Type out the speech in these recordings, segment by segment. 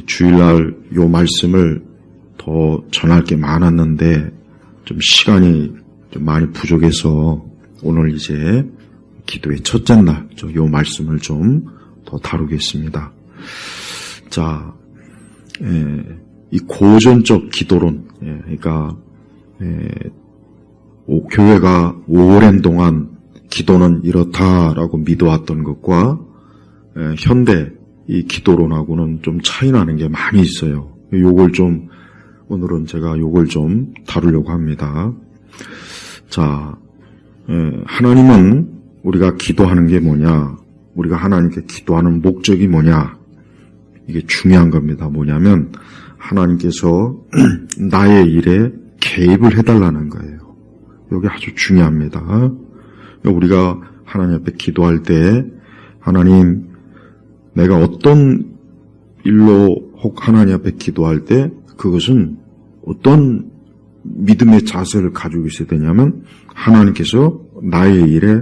주일날 요 말씀을 더 전할 게 많았는데 좀 시간이 좀 많이 부족해서 오늘 이제 기도의 첫째 날 요 말씀을 좀 더 다루겠습니다. 자, 이 고전적 기도론, 그러니까 교회가 오랜 동안 기도는 이렇다라고 믿어왔던 것과 현대 이 기도론하고는 좀 차이 나는 게 많이 있어요. 요걸 좀 오늘은 제가 요걸 좀 다루려고 합니다. 자, 하나님은 우리가 기도하는 게 뭐냐? 우리가 하나님께 기도하는 목적이 뭐냐? 이게 중요한 겁니다. 뭐냐면 하나님께서 나의 일에 개입을 해달라는 거예요. 이게 아주 중요합니다. 우리가 하나님 앞에 기도할 때 하나님 내가 어떤 일로 혹 하나님 앞에 기도할 때 그것은 어떤 믿음의 자세를 가지고 있어야 되냐면 하나님께서 나의 일에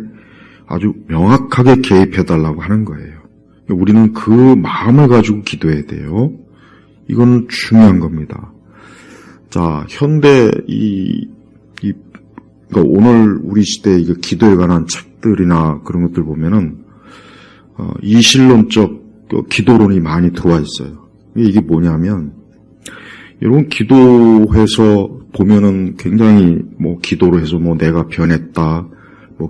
아주 명확하게 개입해달라고 하는 거예요. 우리는 그 마음을 가지고 기도해야 돼요. 이건 중요한 겁니다. 자, 현대 그러니까 오늘 우리 시대에 기도에 관한 책들이나 그런 것들 보면은 이실론적 기도론이 많이 들어와 있어요. 이게 뭐냐면 여러분 기도해서 보면은 굉장히 기도로 해서 내가 변했다.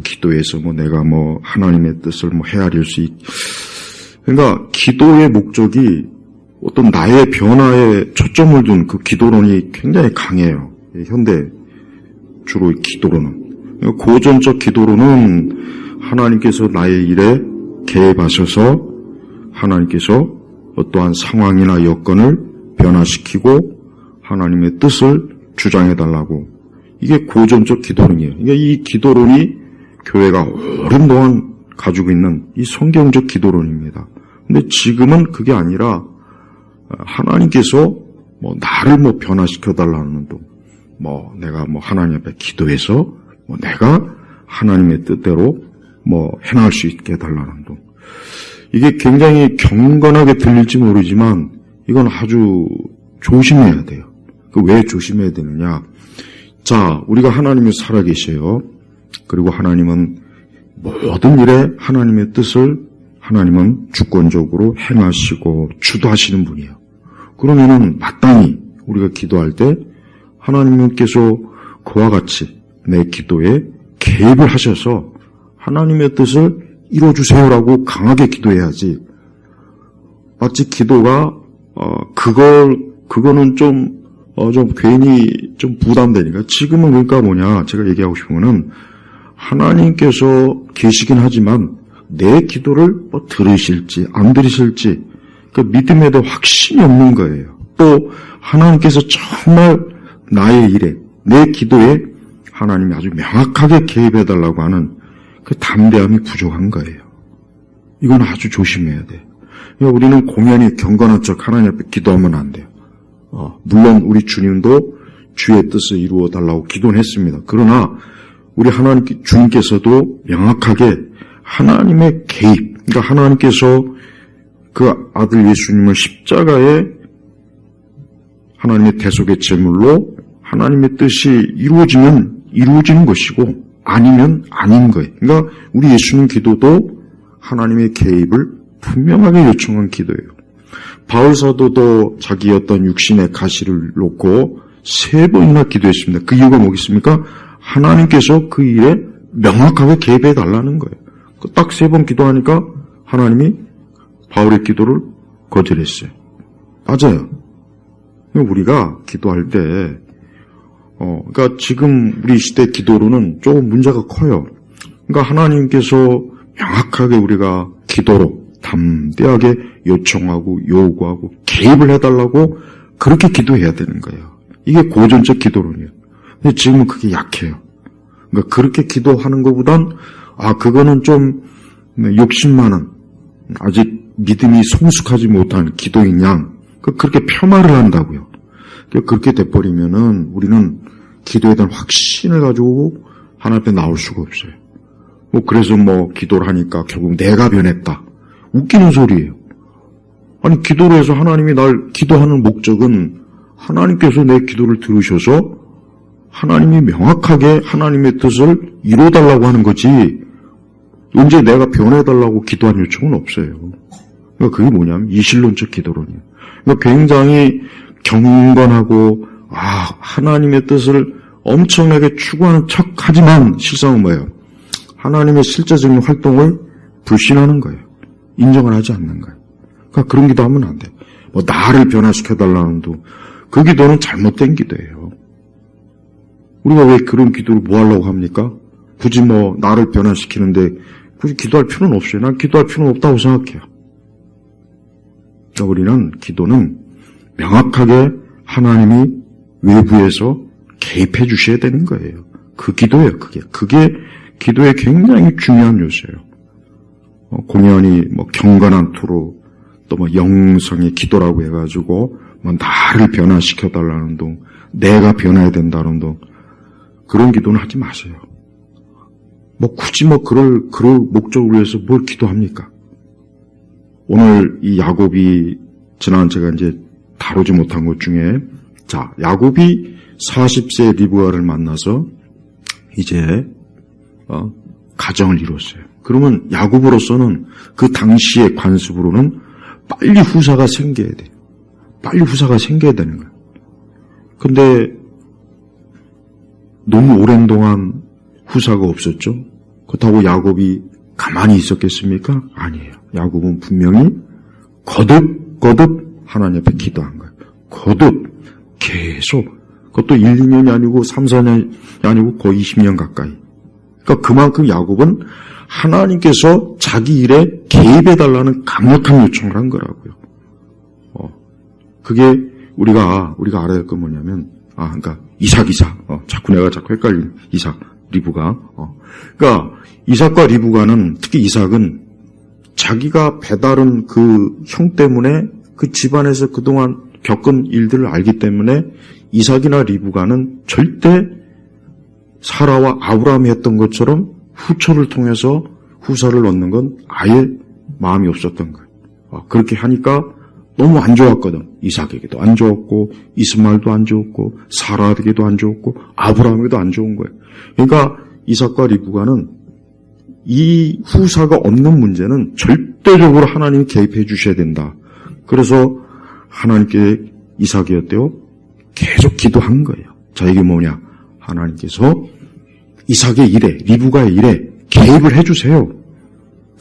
기도해서 내가 하나님의 뜻을 헤아릴 수 그러니까 기도의 목적이 어떤 나의 변화에 초점을 둔 그 기도론이 굉장히 강해요. 현대 주로 기도론은. 고전적 기도론은 하나님께서 나의 일에 개입하셔서 하나님께서 어떠한 상황이나 여건을 변화시키고 하나님의 뜻을 주장해달라고. 이게 고전적 기도론이에요. 그러니까 이 기도론이 교회가 오랜 동안 가지고 있는 이 성경적 기도론입니다. 근데 지금은 그게 아니라 하나님께서 나를 변화시켜달라는 동, 내가 하나님 앞에 기도해서 내가 하나님의 뜻대로 해나갈 수 있게 해달라는 동. 이게 굉장히 경건하게 들릴지 모르지만 이건 아주 조심해야 돼요. 왜 조심해야 되느냐? 자, 우리가 하나님이 살아계셔요. 그리고 하나님은 모든 일에 하나님의 뜻을 하나님은 주권적으로 행하시고 주도하시는 분이에요. 그러면은 마땅히 우리가 기도할 때 하나님께서 그와 같이 내 기도에 개입을 하셔서 하나님의 뜻을 이루어주세요라고 강하게 기도해야지. 마치 기도가 그거는 좀 괜히 좀 부담되니까. 지금은 그러니까 뭐냐, 제가 얘기하고 싶은 거는 하나님께서 계시긴 하지만 내 기도를 들으실지 안 들으실지 그 믿음에 대해 확신이 없는 거예요. 또 하나님께서 정말 나의 일에 내 기도에 하나님이 아주 명확하게 개입해달라고 하는 그 담대함이 부족한 거예요. 이건 아주 조심해야 돼요. 우리는 공연히 경건한 척 하나님 앞에 기도하면 안 돼요. 물론 우리 주님도 주의 뜻을 이루어 달라고 기도는 했습니다. 그러나 우리 주님께서도 명확하게 하나님의 개입, 그러니까 하나님께서 그 아들 예수님을 십자가에 하나님의 대속의 제물로 하나님의 뜻이 이루어지면 이루어지는 것이고 아니면 아닌 거예요. 그러니까 우리 예수님 기도도 하나님의 개입을 분명하게 요청한 기도예요. 바울 사도도 자기 어떤 육신의 가시를 놓고 3번이나 기도했습니다. 그 이유가 뭐겠습니까? 하나님께서 그 일에 명확하게 개입해 달라는 거예요. 딱 3번 기도하니까 하나님이 바울의 기도를 거절했어요. 맞아요. 우리가 기도할 때, 그러니까 지금 우리 시대 기도로는 조금 문제가 커요. 그러니까 하나님께서 명확하게 우리가 기도로 담대하게 요청하고 요구하고 개입을 해달라고 그렇게 기도해야 되는 거예요. 이게 고전적 기도론이에요. 근데 지금은 그게 약해요. 그러니까 그렇게 기도하는 것보단 그거는 좀 욕심 많은 아직 믿음이 성숙하지 못한 기도인 양 그렇게 폄하를 한다고요. 그렇게 돼버리면은 우리는 기도에 대한 확신을 가지고 하나님 앞에 나올 수가 없어요. 그래서 기도를 하니까 결국 내가 변했다. 웃기는 소리예요. 아니, 기도를 해서 하나님이 날 기도하는 목적은 하나님께서 내 기도를 들으셔서 하나님이 명확하게 하나님의 뜻을 이루어달라고 하는 거지, 언제 내가 변해달라고 기도한 요청은 없어요. 그러니까 그게 뭐냐면 이신론적 기도론이에요. 그러니까 굉장히 경건하고, 하나님의 뜻을 엄청나게 추구하는 척 하지만 실상은 뭐예요? 하나님의 실제적인 활동을 불신하는 거예요. 인정을 하지 않는 거예요. 그러니까 그런 기도하면 안 돼. 뭐 나를 변화시켜달라는 도, 그 기도는 잘못된 기도예요. 우리가 왜 그런 기도를 뭐 하려고 합니까? 굳이 뭐 나를 변화시키는데 굳이 기도할 필요는 없어요. 난 기도할 필요는 없다고 생각해요. 그러니까 우리는 기도는 명확하게 하나님이 외부에서 개입해 주셔야 되는 거예요. 그 기도예요. 그게 기도의 굉장히 중요한 요소예요. 공연히 뭐 경건한 투로 또 뭐 영성의 기도라고 해가지고 뭐 나를 변화시켜달라는 동, 내가 변해야 된다는 동, 그런 기도는 하지 마세요. 뭐 굳이 뭐 그럴 목적을 위해서 뭘 기도합니까? 오늘 이 야곱이 지난 제가 이제 다루지 못한 것 중에, 자, 야곱이 40세 리브가를 만나서 이제 가정을 이뤘어요. 그러면 야곱으로서는 그 당시의 관습으로는 빨리 후사가 생겨야 돼요. 빨리 후사가 생겨야 되는 거예요. 근데 너무 오랜 동안 후사가 없었죠. 그렇다고 야곱이 가만히 있었겠습니까? 아니에요. 야곱은 분명히 거듭 하나님 앞에 기도한 거예요. 거듭 계속, 그것도 1, 2년이 아니고 3, 4년이 아니고 거의 20년 가까이. 그러니까 그만큼 야곱은 하나님께서 자기 일에 개입해달라는 강력한 요청을 한 거라고요. 그게 우리가 알아야 할 건 뭐냐면, 그러니까 이삭. 자꾸 내가 헷갈리는 이삭, 리브가. 그러니까 이삭과 리브가는, 특히 이삭은 자기가 배다른 그 형 때문에 그 집안에서 그동안 겪은 일들을 알기 때문에 이삭이나 리브가는 절대 사라와 아브라함이 했던 것처럼 후처를 통해서 후사를 얻는 건 아예 마음이 없었던 거예요. 그렇게 하니까 너무 안 좋았거든. 이삭에게도 안 좋았고, 이스마엘도 안 좋았고, 사라에게도 안 좋았고, 아브라함에게도 안 좋은 거예요. 그러니까 이삭과 리브가는 이 후사가 없는 문제는 절대적으로 하나님이 개입해 주셔야 된다. 그래서 하나님께 이삭이었대요. 계속 기도한 거예요. 자, 이게 뭐냐? 하나님께서 이삭의 일에, 리브가의 일에 개입을 해주세요.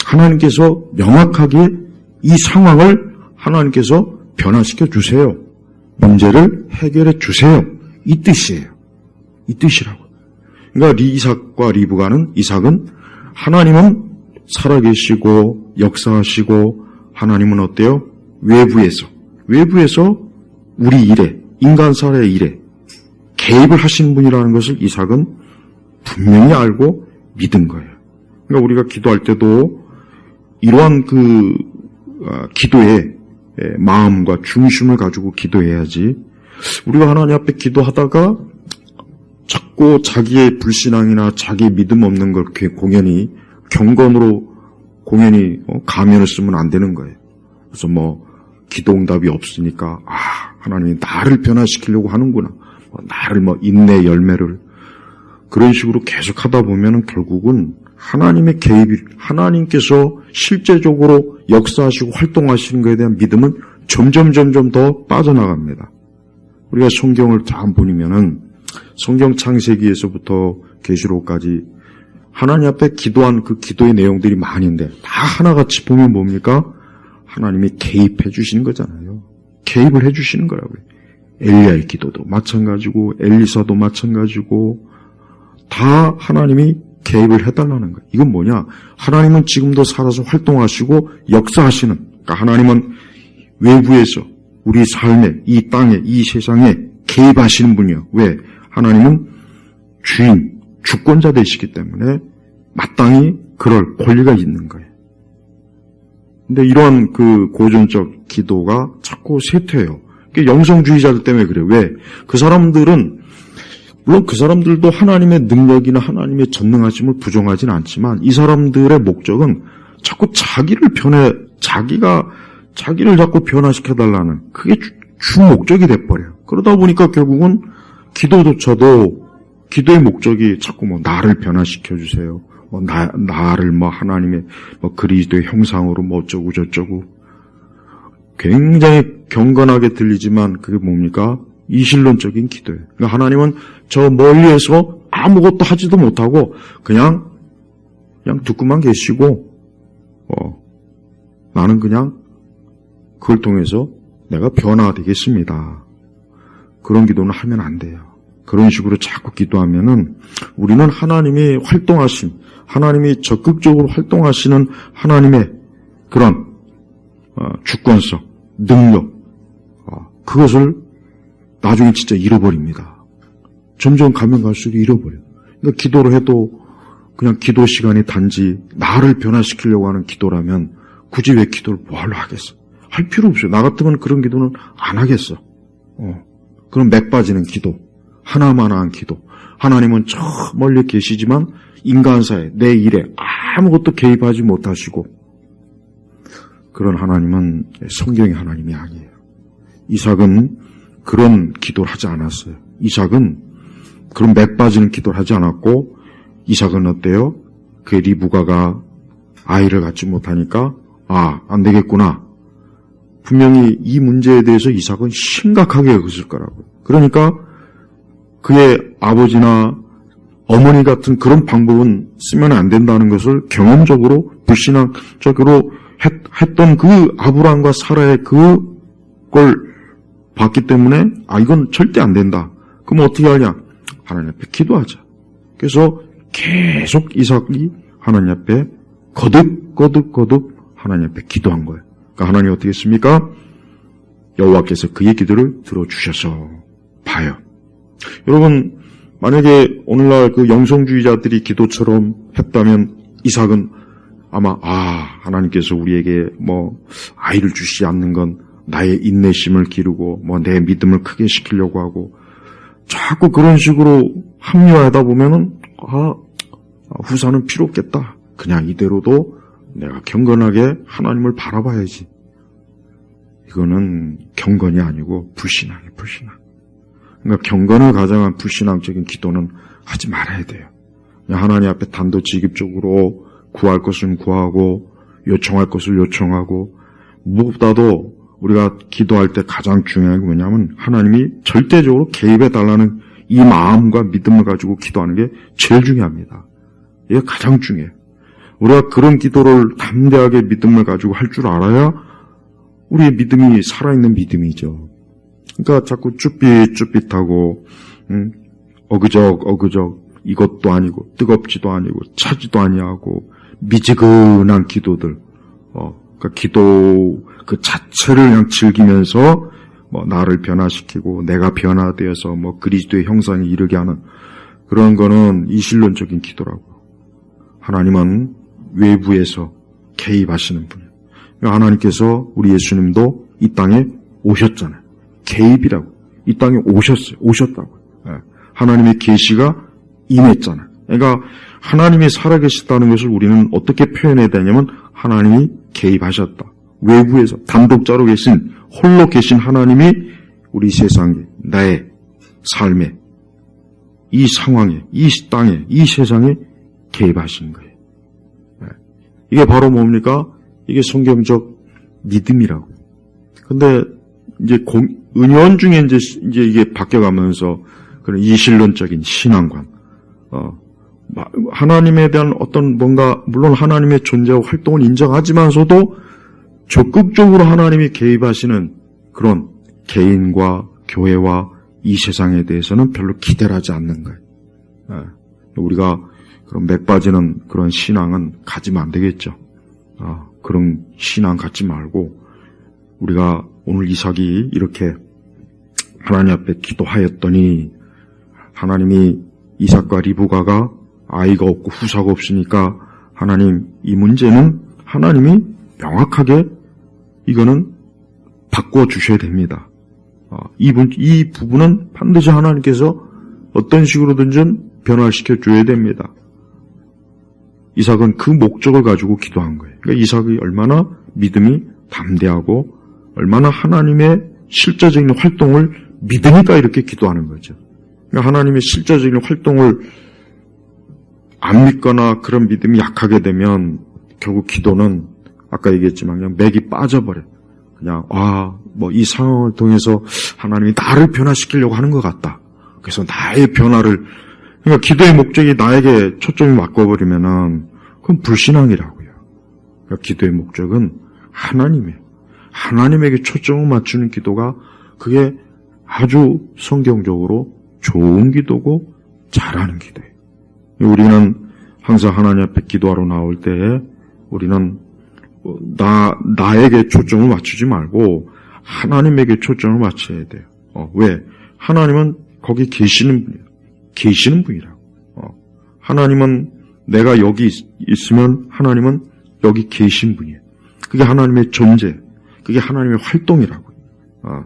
하나님께서 명확하게 이 상황을 하나님께서 변화시켜 주세요. 문제를 해결해 주세요. 이 뜻이에요. 이 뜻이라고. 그러니까 이삭과 리브가는, 이삭은 하나님은 살아계시고 역사하시고, 하나님은 어때요? 외부에서 우리 일에, 인간사의 일에 개입을 하신 분이라는 것을 이삭은 분명히 알고 믿은 거예요. 그러니까 우리가 기도할 때도 이러한 기도의 마음과 중심을 가지고 기도해야지, 우리가 하나님 앞에 기도하다가 자꾸 자기의 불신앙이나 자기 믿음 없는 걸 공연히 경건으로 공연히 가면을 쓰면 안 되는 거예요. 그래서 뭐 기도응답이 없으니까 하나님이 나를 변화시키려고 하는구나, 나를 인내 열매를, 그런 식으로 계속 하다 보면은 결국은 하나님의 개입이, 하나님께서 실제적으로 역사하시고 활동하시는 것에 대한 믿음은 점점 더 빠져나갑니다. 우리가 성경을 다 보면은 성경 창세기에서부터 계시록까지 하나님 앞에 기도한 그 기도의 내용들이 많은데 다 하나같이 보면 뭡니까? 하나님이 개입해 주시는 거잖아요. 개입을 해 주시는 거라고요. 엘리야의 기도도 마찬가지고, 엘리사도 마찬가지고, 다 하나님이 개입을 해달라는 거예요. 이건 뭐냐? 하나님은 지금도 살아서 활동하시고 역사하시는, 그러니까 하나님은 외부에서 우리 삶에, 이 땅에, 이 세상에 개입하시는 분이요. 왜? 하나님은 주권자 되시기 때문에 마땅히 그럴 권리가 있는 거예요. 근데 이러한 그 고전적 기도가 자꾸 쇠퇴해요. 영성주의자들 때문에 그래요. 왜? 그 사람들은, 물론 그 사람들도 하나님의 능력이나 하나님의 전능하심을 부정하지는 않지만 이 사람들의 목적은 자꾸 자기를 자기가 자기를 자꾸 변화시켜달라는 그게 주 목적이 돼버려요. 그러다 보니까 결국은 기도조차도 기도의 목적이 자꾸 뭐 나를 변화시켜주세요. 뭐 나를 뭐 하나님의 뭐 그리스도의 형상으로 뭐 어쩌고 저쩌고 굉장히 경건하게 들리지만 그게 뭡니까? 이신론적인 기도예요. 그러니까 하나님은 저 멀리에서 아무것도 하지도 못하고 그냥 듣고만 계시고 나는 그냥 그걸 통해서 내가 변화되겠습니다. 그런 기도는 하면 안 돼요. 그런 식으로 자꾸 기도하면은 우리는 하나님이 활동하신, 하나님이 적극적으로 활동하시는 하나님의 그런 주권성, 능력, 그것을 나중에 진짜 잃어버립니다. 점점 가면 갈수록 잃어버려요. 그러니까 기도를 해도 그냥 기도 시간이 단지 나를 변화시키려고 하는 기도라면 굳이 왜 기도를 뭐하러 하겠어? 할 필요 없어요. 나 같으면 그런 기도는 안 하겠어. 그런 맥 빠지는 기도, 하나만한 기도. 하나님은 저 멀리 계시지만 인간사에, 내 일에 아무것도 개입하지 못하시고 그런 하나님은 성경의 하나님이 아니에요. 이삭은 그런 기도를 하지 않았어요. 이삭은 그런 맥 빠지는 기도를 하지 않았고 이삭은 어때요? 그 리브가가 아이를 갖지 못하니까 안 되겠구나. 분명히 이 문제에 대해서 이삭은 심각하게 여겼을 거라고요. 그러니까 그의 아버지나 어머니 같은 그런 방법은 쓰면 안 된다는 것을 경험적으로 불신앙적으로 했던 그 아브라함과 사라의 그걸 봤기 때문에 이건 절대 안 된다. 그럼 어떻게 하냐? 하나님 앞에 기도하자. 그래서 계속 이삭이 하나님 앞에 거듭 하나님 앞에 기도한 거예요. 그러니까 하나님 어떻게 했습니까? 여호와께서 그의 기도를 들어주셔서 봐요. 여러분, 만약에 오늘날 그 영성주의자들이 기도처럼 했다면 이삭은 아마 하나님께서 우리에게 뭐 아이를 주시지 않는 건 나의 인내심을 기르고 뭐 내 믿음을 크게 시키려고 하고 자꾸 그런 식으로 합리화하다 보면은 후사는 필요 없겠다. 그냥 이대로도 내가 경건하게 하나님을 바라봐야지. 이거는 경건이 아니고 불신앙이에요. 불신앙. 그러니까 경건을 가장한 불신앙적인 기도는 하지 말아야 돼요. 그냥 하나님 앞에 단도직입적으로 구할 것은 구하고 요청할 것을 요청하고 무엇보다도 우리가 기도할 때 가장 중요한 게 뭐냐면 하나님이 절대적으로 개입해달라는 이 마음과 믿음을 가지고 기도하는 게 제일 중요합니다. 이게 가장 중요해요. 우리가 그런 기도를 담대하게 믿음을 가지고 할 줄 알아야 우리의 믿음이 살아있는 믿음이죠. 그러니까 자꾸 쭈삣쭈삣하고 어그적 이것도 아니고 뜨겁지도 아니고 차지도 아니하고 미지근한 기도들 그러니까 기도 그 자체를 그냥 즐기면서 뭐 나를 변화시키고 내가 변화되어서 뭐 그리스도의 형상에 이르게 하는 그런 거는 이신론적인 기도라고. 하나님은 외부에서 개입하시는 분이에요. 하나님께서 우리 예수님도 이 땅에 오셨잖아요. 개입이라고. 이 땅에 오셨다고. 하나님의 계시가 임했잖아요. 그러니까 하나님이 살아계시다는 것을 우리는 어떻게 표현해야 되냐면 하나님이 개입하셨다. 외부에서 단독자로 계신 홀로 계신 하나님이 우리 세상에 나의 삶에 이 상황에 이 땅에 이 세상에 개입하신 거예요. 이게 바로 뭡니까? 이게 성경적 믿음이라고. 근데 이제 은연중에 이제 이게 바뀌어가면서 그런 이신론적인 신앙관, 하나님에 대한 어떤 뭔가 물론 하나님의 존재와 활동을 인정하지만서도 적극적으로 하나님이 개입하시는 그런 개인과 교회와 이 세상에 대해서는 별로 기대를 하지 않는 거예요. 우리가 그런 맥 빠지는 그런 신앙은 가지면 안 되겠죠. 그런 신앙 갖지 말고 우리가 오늘 이삭이 이렇게 하나님 앞에 기도하였더니 하나님이 이삭과 리브가가 아이가 없고 후사가 없으니까 하나님 이 문제는 하나님이 명확하게 이거는 바꿔주셔야 됩니다. 이 부분은 반드시 하나님께서 어떤 식으로든지 변화시켜줘야 됩니다. 이삭은 그 목적을 가지고 기도한 거예요. 그러니까 이삭이 얼마나 믿음이 담대하고 얼마나 하나님의 실제적인 활동을 믿으니까 이렇게 기도하는 거죠. 그러니까 하나님의 실제적인 활동을 안 믿거나 그런 믿음이 약하게 되면 결국 기도는 아까 얘기했지만 그냥 맥이 빠져버려. 그냥 이 상황을 통해서 하나님이 나를 변화시키려고 하는 것 같다. 그래서 나의 변화를, 그러니까 기도의 목적이 나에게 초점이 바꿔버리면은 그건 불신앙이라고요. 그러니까 기도의 목적은 하나님에게 초점을 맞추는 기도가 그게 아주 성경적으로 좋은 기도고 잘하는 기도예요. 우리는 항상 하나님 앞에 기도하러 나올 때에 우리는 나에게 초점을 맞추지 말고 하나님에게 초점을 맞춰야 돼요. 왜? 하나님은 거기 계시는 분이라고. 하나님은 내가 여기 있으면 하나님은 여기 계신 분이에요. 그게 하나님의 존재, 그게 하나님의 활동이라고요. 그러니까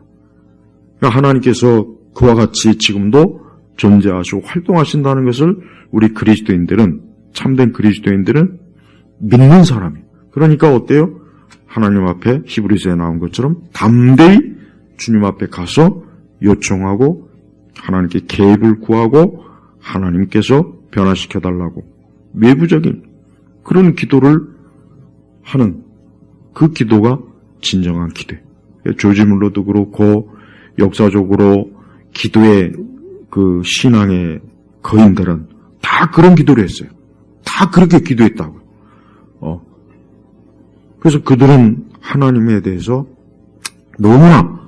하나님께서 그와 같이 지금도 존재하시고 활동하신다는 것을 우리 그리스도인들은, 참된 그리스도인들은 믿는 사람이에요. 그러니까 어때요? 하나님 앞에 히브리서에 나온 것처럼 담대히 주님 앞에 가서 요청하고 하나님께 개입을 구하고 하나님께서 변화시켜달라고 외부적인 그런 기도를 하는 그 기도가 진정한 기도예요. 조지 물러도 그렇고 역사적으로 기도의 그 신앙의 거인들은 다 그런 기도를 했어요. 다 그렇게 기도했다고요. 그래서 그들은 하나님에 대해서 너무나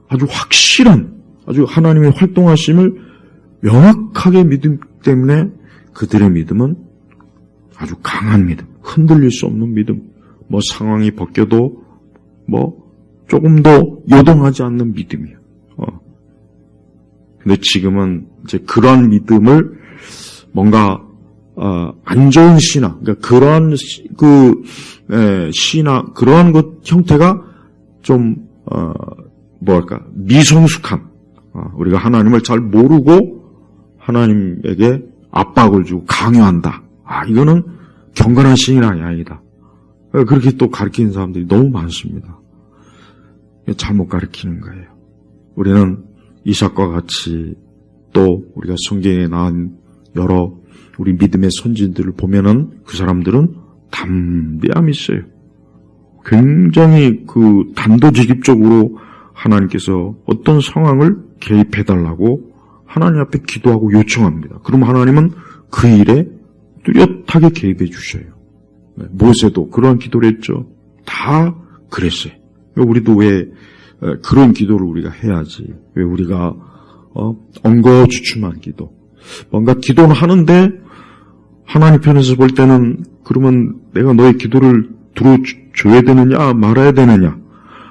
아주 확실한, 아주 하나님의 활동하심을 명확하게 믿음 때문에 그들의 믿음은 아주 강한 믿음, 흔들릴 수 없는 믿음, 상황이 바뀌어도 조금도 요동하지 않는 믿음이에요. 근데 지금은 이제 그런 믿음을 뭔가 안 좋은 신앙, 그러니까 그러한 신앙, 그러한 것 형태가 좀 미성숙한, 우리가 하나님을 잘 모르고 하나님에게 압박을 주고 강요한다. 이거는 경건한 신앙이 아니다. 그렇게 또 가르치는 사람들이 너무 많습니다. 잘못 가르치는 거예요. 우리는 이삭과 같이 또 우리가 성경에 나온 여러 우리 믿음의 선진들을 보면은 그 사람들은 담대함이 있어요. 굉장히 그 단도직입적으로 하나님께서 어떤 상황을 개입해달라고 하나님 앞에 기도하고 요청합니다. 그럼 하나님은 그 일에 뚜렷하게 개입해 주셔요. 모세도 그러한 기도를 했죠. 다 그랬어요. 우리도 왜 그런 기도를 우리가 해야지. 왜 우리가 엉거주춤한 기도. 뭔가 기도는 하는데 하나님 편에서 볼 때는 그러면 내가 너의 기도를 들어줘야 되느냐 말아야 되느냐.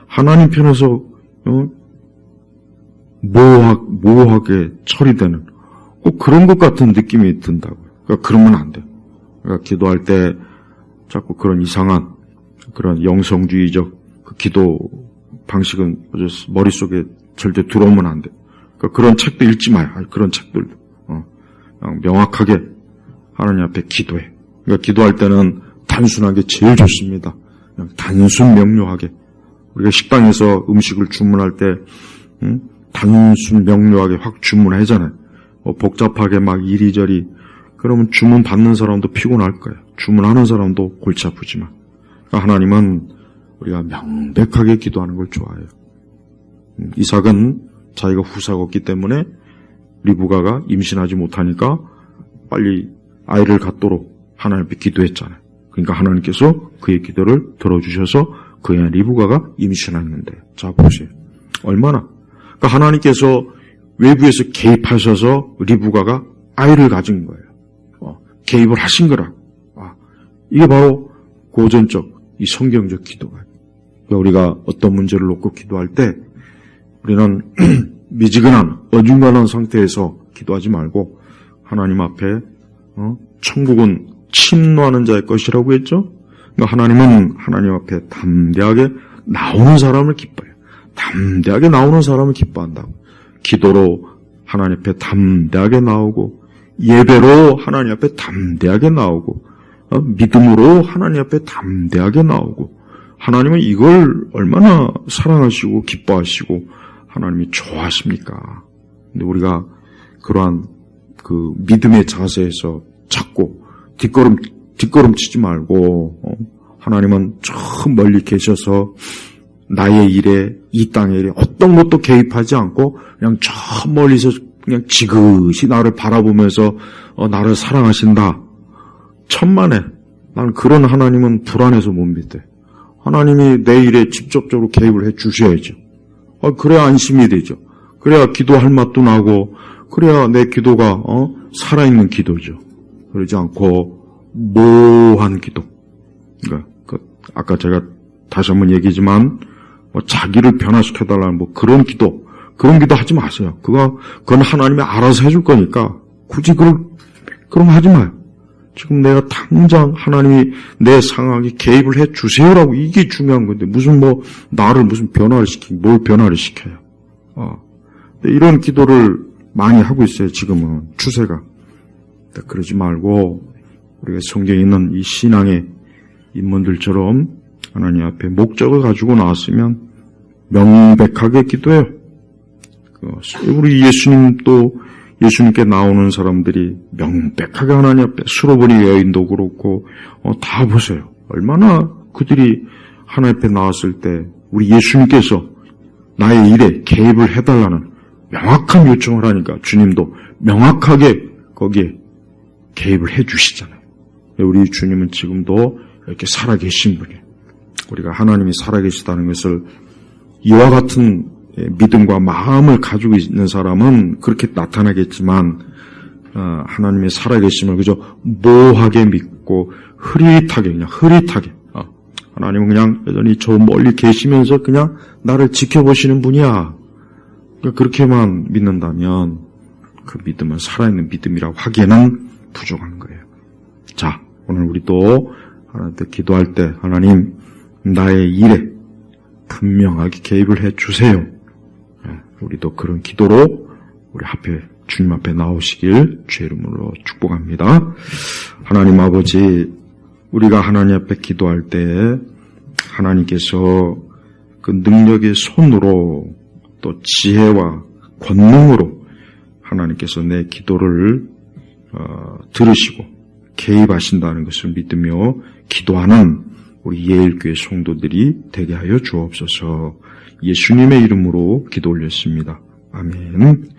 하나님 편에서 모호하게 처리되는 꼭 그런 것 같은 느낌이 든다고요. 그러니까 그러면 안 돼요. 그러니까 기도할 때 자꾸 그런 이상한 그런 영성주의적 그 기도 방식은 머릿속에 절대 들어오면 안 돼요. 그러니까 그런 책도 읽지 마요. 그런 책들도. 그냥 명확하게 하나님 앞에 기도해. 그러니까 기도할 때는 단순한 게 제일 좋습니다. 그냥 단순 명료하게. 우리가 식당에서 음식을 주문할 때 단순 명료하게 확 주문하잖아요. 복잡하게 막 이리저리. 그러면 주문 받는 사람도 피곤할 거예요. 주문하는 사람도 골치 아프지만. 그러니까 하나님은 우리가 명백하게 기도하는 걸 좋아해요. 이삭은 자기가 후사가 없기 때문에 리브가가 임신하지 못하니까 빨리 아이를 갖도록 하나님 앞에 기도했잖아요. 그러니까 하나님께서 그의 기도를 들어주셔서 그의 리브가가 임신했는데, 자 보세요. 얼마나. 그러니까 하나님께서 외부에서 개입하셔서 리브가가 아이를 가진 거예요. 개입을 하신 거라. 이게 바로 고전적, 이 성경적 기도가. 그러니까 우리가 어떤 문제를 놓고 기도할 때 우리는 미지근한, 어중간한 상태에서 기도하지 말고 하나님 앞에 천국은 침노하는 자의 것이라고 했죠? 그러니까 하나님은 하나님 앞에 담대하게 나오는 사람을 기뻐해요. 담대하게 나오는 사람을 기뻐한다고. 기도로 하나님 앞에 담대하게 나오고, 예배로 하나님 앞에 담대하게 나오고, 믿음으로 하나님 앞에 담대하게 나오고, 하나님은 이걸 얼마나 사랑하시고 기뻐하시고 하나님이 좋아하십니까? 근데 우리가 그러한 그 믿음의 자세에서 자꾸 뒷걸음치지 말고 하나님은 저 멀리 계셔서 나의 일에, 이 땅의 일에 어떤 것도 개입하지 않고 그냥 저 멀리서 그냥 지그시 나를 바라보면서 나를 사랑하신다. 천만에 나는 그런 하나님은 불안해서 못 믿대. 하나님이 내 일에 직접적으로 개입을 해 주셔야죠. 그래야 안심이 되죠. 그래야 기도할 맛도 나고 그래야 내 기도가 살아있는 기도죠. 그러지 않고 모호한 기도. 그러니까 아까 제가 다시 한번 얘기지만 자기를 변화시켜달라는 그런 기도 하지 마세요. 그건 하나님이 알아서 해줄 거니까 굳이 그런 거 하지 마요. 지금 내가 당장 하나님이 내 상황에 개입을 해 주세요라고 이게 중요한 건데 무슨 나를 무슨 변화를 뭘 변화를 시켜요. 이런 기도를 많이 하고 있어요. 지금은 추세가. 그러지 말고 우리가 성경에 있는 이 신앙의 인문들처럼 하나님 앞에 목적을 가지고 나왔으면 명백하게 기도해요. 우리 예수님께 나오는 사람들이 명백하게 하나님 앞에 수로보니 여인도 그렇고 다 보세요. 얼마나 그들이 하나님 앞에 나왔을 때 우리 예수님께서 나의 일에 개입을 해달라는 명확한 요청을 하니까 주님도 명확하게 거기에 개입을 해주시잖아요. 우리 주님은 지금도 이렇게 살아계신 분이에요. 우리가 하나님이 살아계시다는 것을 이와 같은 믿음과 마음을 가지고 있는 사람은 그렇게 나타나겠지만 하나님의 살아계심을 그저 모호하게 믿고 흐릿하게 하나님은 그냥 여전히 저 멀리 계시면서 그냥 나를 지켜보시는 분이야. 그렇게만 믿는다면 그 믿음은 살아있는 믿음이라고 하기에는 부족한 거예요. 자, 오늘 우리도 하나님께 기도할 때 하나님 나의 일에 분명하게 개입을 해주세요. 우리도 그런 기도로 우리 주님 앞에 나오시길 주의 이름으로 축복합니다. 하나님 아버지, 우리가 하나님 앞에 기도할 때 하나님께서 그 능력의 손으로 또 지혜와 권능으로 하나님께서 내 기도를 들으시고 개입하신다는 것을 믿으며 기도하는 우리 예일교회 성도들이 되게 하여 주옵소서. 예수님의 이름으로 기도 올렸습니다. 아멘.